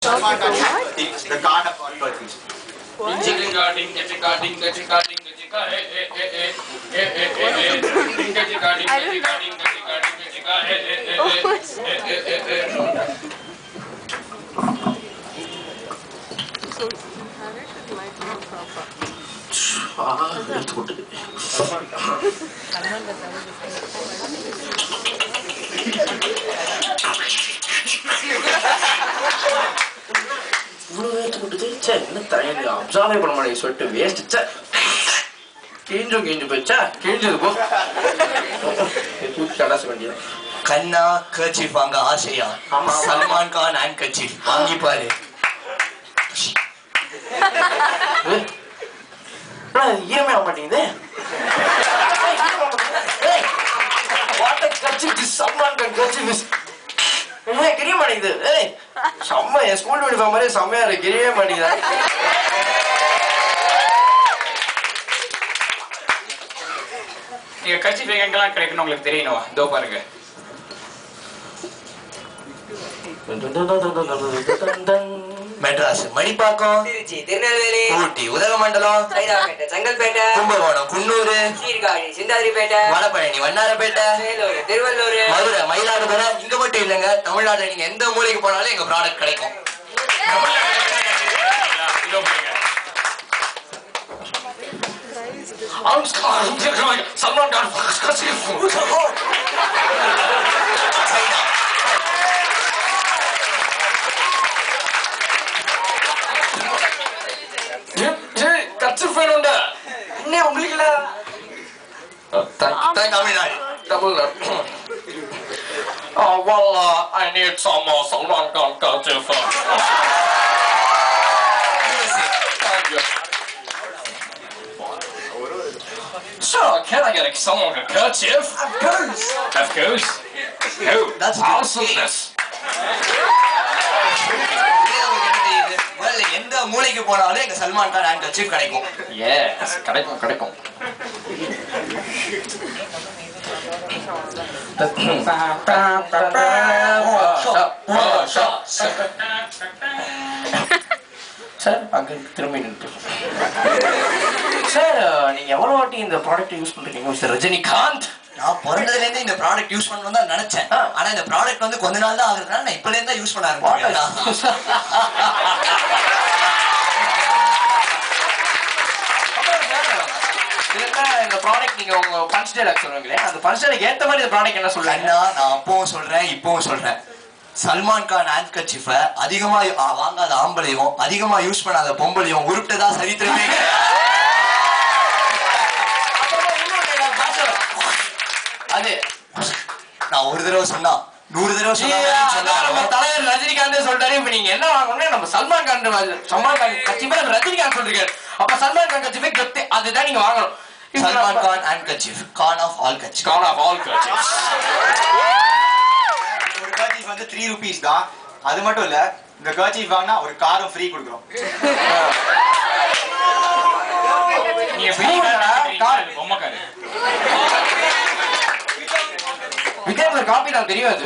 Salman Khan the god of all birthdays. அப்சார்வே பண்ண மாட்டேங்க சொல்லிட்டு வேஸ்ட் கிழிஞ்சு போயிச்சா கிழிஞ்சது போ கடாச வேண்டியது கண்ணா கர்ச்சீஃப் வாங்க ஆசையா சல்மான் கான் அண்ட் கர்ச்சீஃப் வாங்கி பாரு ஈரமே ஆக மாட்டேங்குது சல்மான் கான் கர்ச்சீஃப் கிரிய மாட்டேங்குது செம்ம என் ஸ்கூல் யூனிஃபார்ம் மாதிரி செம்மையா இருக்கு கிரியவே மாட்டேங்குதா நீங்க கட்சி எங்கெல்லாம் கிடைக்கணும் உங்களுக்கு தெரியணும் இதோ பாருங்க மெட்ராஸ் மணிப்பாக்கம் திருச்சி திருநெல்வேலி ஊட்டி உதகமண்டலம் சைதாப்பேட்டை செங்கல்பேட்டை கும்பகோணம் குன்னூர் சீர்காழி சிந்தாதிரிப்பேட்டை வடபழனி வண்ணாரப்பேட்டை வேலூர் திருவள்ளூர் மதுரை மயிலாடுதுறை இங்க மட்டும் இல்லைங்க தமிழ்நாட்டுல நீங்க எந்த மூலைக்கு போனாலும் எங்க ப்ராடக்ட் கிடைக்கும் சல்மான் கான் கட்சிஃபேனுண்டா இன்னே உங்களுக்கு Tamil Nadu Tamil Nadu Wallah, I need some more Salman Khan kerchief. Thank you. Sir, can I get someone a kerchief? Of course. Of course. Who? That's awesomeness. எந்த மூலைக்கு போனாலும் எங்க சல்மான் கான் அண்ட் கர்ச்சீஃப் கிடைக்கும் Yes, கிடைக்கும் சார் அங்க திரும்பி நின்று சார் நீங்க எவ்வளவு வாட்டி இந்த ப்ராடக்ட் யூஸ் பண்றீங்க மிஸ்டர் ரஜினிகாந்த் நான் பிறந்ததுல இருந்து இந்த ப்ராடக்ட் யூஸ் பண்ணணும் தான் நினைச்சேன் ஆனா இந்த ப்ராடக்ட் வந்து கொஞ்ச நாள் தான் ஆகுறதுனால நான் இப்பல இருந்தா யூஸ் பண்ண ஆரம்பிச்சேன் இந்த ப்ராடக்ட் நீங்க உங்க பஞ்ச் டைலாக் சொல்லுவீங்களே அந்த பஞ்ச் டைலாக் ஏத்த மாதிரி இந்த ப்ராடக்ட் என்ன சொல்றீங்க நான் அப்பவும் சொல்றேன் இப்பவும் சொல்றேன் சல்மான் கான் ஹேண்ட் கர்ச்சீஃப அதிகமா வாங்காத ஆம்பளையும் அதிகமா யூஸ் பண்ணாத பொம்பளையும் உருப்பிட்டதா சரித்திரமே அது நான் ஒரு தடவை சொன்னா 100 தடவை சொன்னா தலைவர் ரஜினிகாந்தே சொல்றாரு இப்ப நீங்க என்ன வாங்கணும் நம்ம சல்மான் கான் கட்சிப்பே ரஜினிகாந்த் சொல்றீங்க அப்ப சல்மான் கான் கட்சிப்பே கெத்து அதுதான் நீங்க வாங்கணும் Salman Khan and kerchief Khan of all kerchief Khan of all kerchief ஒரு கர்ச்சீஃப் வந்து 3 rupees தான் அது மட்டும் இல்ல இந்த கர்ச்சீஃப் வாங்கினா ஒரு காரும் ஃப்ரீ கொடுக்குறோம் நீங்க பெரிய கார் பொம்மை கார் விஜய் காப்பி தான் தெரியாது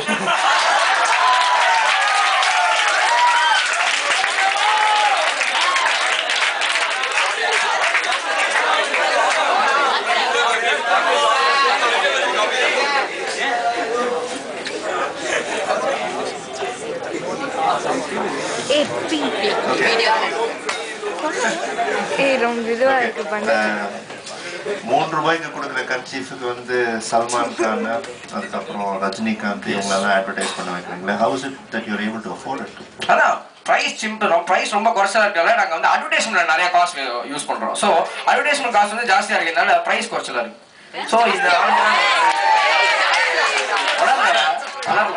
₹3 கொடுக்குற கர்ச்சீஃபுக்கு வந்து சல்மான் கான் அதுக்கப்புறம் ரஜினிகாந்த் இவங்களெல்லாம் அட்வர்டைஸ் பண்ண வைக்கிறீங்களா how is it that you are able to afford it அதான் பிரைஸ் சிம்பிள் பிரைஸ் ரொம்ப குறைச்சா இருக்கனால நாங்க வந்து அட்வர்டைஸ்மெண்ட் நிறைய காசு யூஸ் பண்றோம் ஸோ அட்வர்டைஸ்மெண்ட் காசு வந்து ஜாஸ்தியா இருக்கிறதுனால பிரைஸ் குறைச்சலா இருக்கு ஸோ இந்த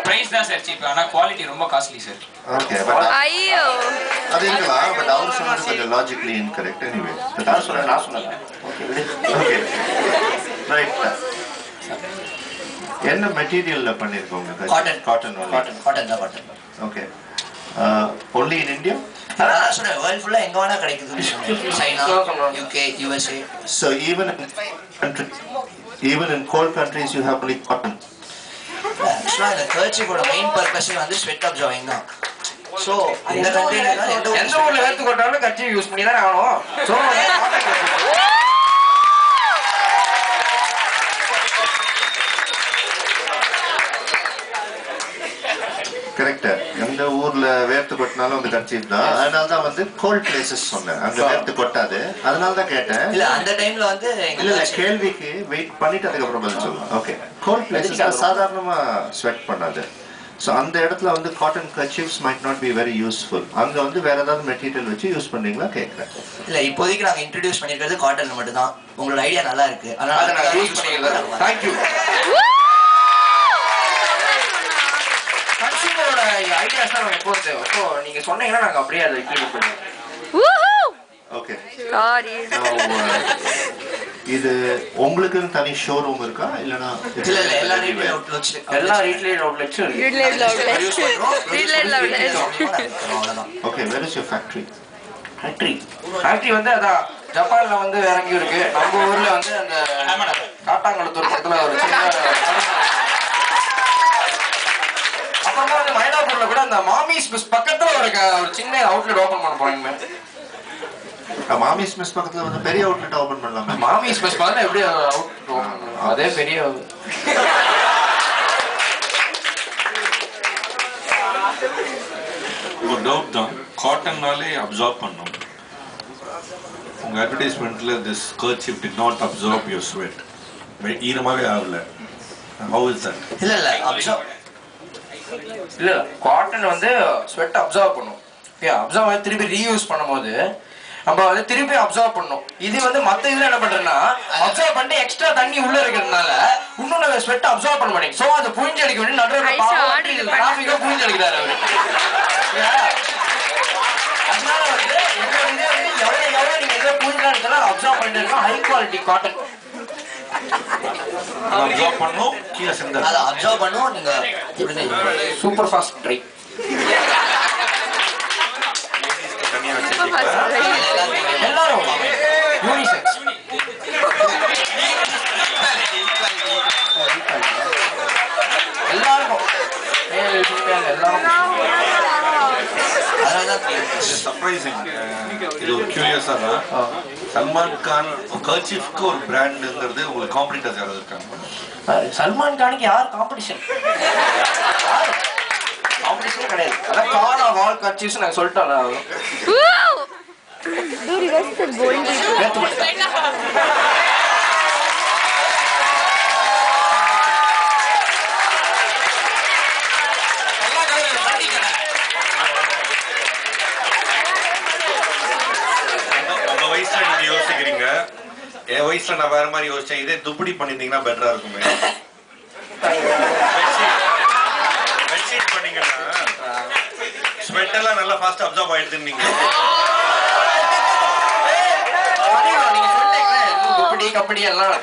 பிரைஸ் தான் சார் சீப் ஆனா குவாலிட்டி ரொம்ப காஸ்ட்லி சார் ஓகே பட் ஐயோ அது இருக்கலாம் பட் அவர் சொன்னது கொஞ்சம் லாஜிக்கலி இன்கரெக்ட் எனிவே நான் சொன்னேன் ஓகே ரைட் என்ன மெட்டீரியல்ல பண்ணிருக்கோங்க காட்டன் காட்டன் தான் cotton okay only in India அதான் சொல்றேன் வேர்ல்ட் ஃபுல்லா எங்க வேணா கிடைக்குது China UK USA so even in cold countries you have only cotton ஆக்சுவலா இந்த கர்ச்சீஃபோட மெயின் பர்பஸே வந்து ஸ்வெட் அப்சர்விங் தான் ஸோ இந்த கண்ட்ரில எந்த ஊர்ல வேர்த்து கொட்டாலும் கர்ச்சீஃப் யூஸ் பண்ணி தான் ஆகணும். So correct. எந்த ஊர்ல வேர்த்து கொட்டினாலும் வந்து கர்ச்சீஃப் தான். அதனால தான் வந்து கோல்ட் பிளேசஸ் சொன்னேன், அங்க வேர்த்து கொட்டாது. அதனால தான் கேட்டேன். இல்ல அந்த டைம்ல வந்து இல்ல கேள்விக்கு வெயிட் பண்ணிட்டு அதுக்கப்புறம் பதில் சொல்லலாம். ஓகே, கோல்ட் பிளேசஸ் சாதாரணமா ஸ்வெட் பண்ணாது. ஸோ அந்த இடத்துல வந்து cotton kerchiefs might not be very useful. அங்க வந்து வேற ஏதாவது மெட்டீரியல் வச்சு யூஸ் பண்ணீங்களா கேட்குறேன். இல்ல இப்போதைக்கு நாங்க இன்ட்ரோடியூஸ் பண்ணிருக்கிறது காட்டன் மட்டும் தான். உங்களோட ஐடியா நல்லா இருக்கு, அதனால அதை நாங்க யூஸ் பண்ணிக்கிறோம். தேங்க்யூ. கன்சியூமரோட ஐடியாஸ் தான் நம்ம எப்போது தேவை. ஸோ நீங்க சொன்னீங்கன்னா நாங்க அப்படியே அதை இம்ப்ளிமெண்ட் பண்ணுவோம். ஓகே, இது உங்களுக்குன்னு தனி ஷோரூம் இருக்கா இல்லனா? இல்ல இல்ல எல்லா retail outlets okay, where is your factory? Factory வந்து அதான் ஜப்பான்ல வந்து இறங்கி இருக்கு. நம்ம ஊர்ல வந்து அந்த காட்டாங்குளத்தூர் பக்கத்துல ஒரு சின்ன, அப்புறமா வந்து மயிலாப்பூர்ல கூட அந்த மாமிஸ் பிஸ் பக்கத்துல ஒரு சின்ன அவுட்லெட் ஓபன் பண்ண போறீங்க. மாமிஸ் மிஸ் பக்கத்துல வந்து பெரிய அவுட்லெட் ஓபன் பண்ணலாமா? மாமிஸ் பிஸ் பார்த்தா எப்படி அதே பெரிய ஒரு டவுட் தான். காட்டன்னாலே அப்சார்ப் பண்ணும். உங்க அட்வர்டைஸ்மெண்ட்ல this kerchief did not absorb your sweat. ஈரமாவே ஆகல. How is that? இல்ல இல்ல அப்சார்ப் இல்ல, காட்டன் வந்து ஸ்வெட் அப்சார்ப் பண்ணும். ஓகே, அப்சார்ப் திருப்பி ரீயூஸ் பண்ணும்போது நம்ம வந்து திருப்பி அப்சார்ப் பண்ணணும். இது வந்து மத்த இதுல என்ன பண்றேன்னா அப்சார்ப் பண்ணிட்டு எக்ஸ்ட்ரா தண்ணி உள்ள இருக்கிறதுனால இன்னொன்னு ஸ்வெட் அப்சார்ப் பண்ண மாட்டேங்க. சோ அது புழிஞ்சு அடிக்க வேண்டிய நடுவில் டிராஃபிக்கா புழிஞ்சு அடிக்கிறாரு அவரு. அதனால வந்து எவ்வளவு நீங்க எதை புழிஞ்சா இருக்கலாம் அப்சார்ப் பண்ணிட்டு இருக்கோம். ஹை குவாலிட்டி காட்டன் அப்சார்ப் பண்ணும், கீழே சென்டர் அத அப்சார்ப் பண்ணும். நீங்க சூப்பர் ஃபாஸ்ட் ட்ரை தனியா வச்சிருக்கீங்க. எல்லாரும் யூனிசெக்ஸ் எல்லாருக்கும் சர்ப்ரைசிங். இது ஒரு கியூரியஸா தான். சல்மான் கான் கர்ச்சீஃப்க்கு ஒரு பிராண்ட்ங்கிறது உங்களுக்கு காம்படிட்டர்ஸ் யாராவது இருக்காங்க? சல்மான் கானுக்கு யார் காம்படிஷன்? காம்படிஷன் கிடையாது. அதான் கான் ஆஃப் ஆல் கர்ச்சீஃப்ஸ் நான் சொல்லிட்டேன். Dude, you guys said boring people. உங்க வயசுல நீங்க யோசிக்கிறீங்க, என் வயசுல நான் வேற மாதிரி யோசிச்சேன். இதே துப்படி பண்ணிருந்தீங்கன்னா பெட்டரா இருக்குமே. பெட்ஷீட் பண்ணீங்கன்னா ஸ்வெட் எல்லாம் நல்லா ஃபாஸ்ட் அப்சார்ப் ஆயிடுதுன்னு நீங்க நீங்க சொல்லிட்டீங்களா கபடி எல்லாம்